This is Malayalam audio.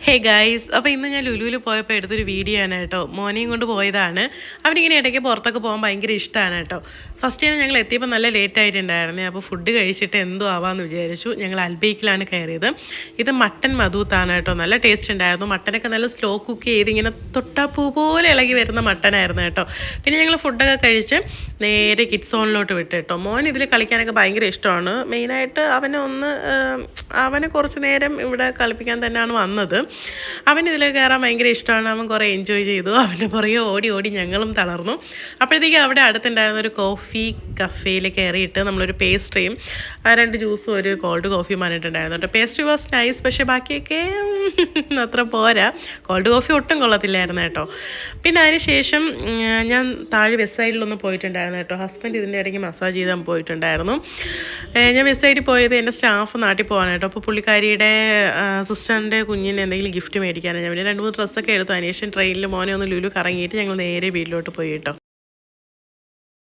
ഹേ ഗൈസ്, അപ്പോൾ ഇന്ന് ഞാൻ ലുലുവിൽ പോയപ്പോൾ എടുത്തൊരു വീഡിയോ ആണ് കേട്ടോ. മോനെയും കൊണ്ട് പോയതാണ്. അവനിങ്ങനെ ഇടയ്ക്ക് പുറത്തൊക്കെ പോകാൻ ഭയങ്കര ഇഷ്ടമാണ് കേട്ടോ. ഫസ്റ്റ് ടൈം ഞങ്ങൾ എത്തിയപ്പോൾ നല്ല ലേറ്റ് ആയിട്ടുണ്ടായിരുന്നേ. അപ്പോൾ ഫുഡ് കഴിച്ചിട്ട് എന്തോ ആവാമെന്ന് വിചാരിച്ചു. ഞങ്ങൾ അൽബൈക്കിലാണ് കയറിയത്. ഇത് മട്ടൻ മധൂത്താണ് കേട്ടോ. നല്ല ടേസ്റ്റ് ഉണ്ടായിരുന്നു. മട്ടനൊക്കെ നല്ല സ്ലോ കുക്ക് ചെയ്ത് ഇങ്ങനെ തൊട്ടാപ്പൂ പോലെ ഇളകി വരുന്ന മട്ടനായിരുന്നു കേട്ടോ. പിന്നെ ഞങ്ങൾ ഫുഡൊക്കെ കഴിച്ച് നേരെ കിഡ്സ് സോണിലോട്ട് വിട്ട് കേട്ടോ. മോൻ ഇതിൽ കളിക്കാനൊക്കെ ഭയങ്കര ഇഷ്ടമാണ്. മെയിനായിട്ട് അവനെ കുറച്ച് നേരം ഇവിടെ കളിപ്പിക്കാൻ തന്നെയാണ് വന്നത്. അവനിതിൽ കയറാൻ ഭയങ്കര ഇഷ്ടമാണ്. അവൻ കുറേ എൻജോയ് ചെയ്തു. അവൻ്റെ പുറകെ ഓടി ഓടി ഞങ്ങളും തളർന്നു. അപ്പോഴത്തേക്കും അവിടെ അടുത്തുണ്ടായിരുന്ന ഒരു കോഫി കഫേയിൽ കയറിയിട്ട് നമ്മളൊരു പേസ്ട്രിയും 2 ജ്യൂസും ഒരു കോൾഡ് കോഫിയും പറഞ്ഞിട്ടുണ്ടായിരുന്നു കേട്ടോ. പേസ്ട്രി വാസ് നൈസ്, പക്ഷേ ബാക്കിയൊക്കെ അത്ര പോരാ. കോൾഡ് കോഫി ഒട്ടും കൊള്ളത്തില്ലായിരുന്നു കേട്ടോ. പിന്നെ അതിന് ശേഷം ഞാൻ താഴെ വെസ്റ്റ് സൈഡിലൊന്ന് പോയിട്ടുണ്ടായിരുന്നു കേട്ടോ. ഹസ്ബൻഡ് ഇതിൻ്റെ ഇടയ്ക്ക് മസാജ് ചെയ്താൽ പോയിട്ടുണ്ടായിരുന്നു. ഞാൻ വെസ്റ്റ് സൈഡിൽ പോയത് എൻ്റെ സ്റ്റാഫ് നാട്ടിൽ പോകാൻ കേട്ടോ. അപ്പോൾ പുള്ളിക്കാരിയുടെ സിസ്റ്ററിൻ്റെ കുഞ്ഞിന് എന്തെങ്കിലും ഗിഫ്റ്റ് മേടിക്കാനാണ്. ഞാൻ പിന്നെ 2-3 ഡ്രസ്സൊക്കെ എടുത്തു. അതിന് ശേഷം ട്രെയിനിൽ മോനെ ഒന്ന് ലുലു കറങ്ങിയിട്ട് ഞങ്ങൾ നേരെ വീട്ടിലോട്ട് പോയി കേട്ടോ.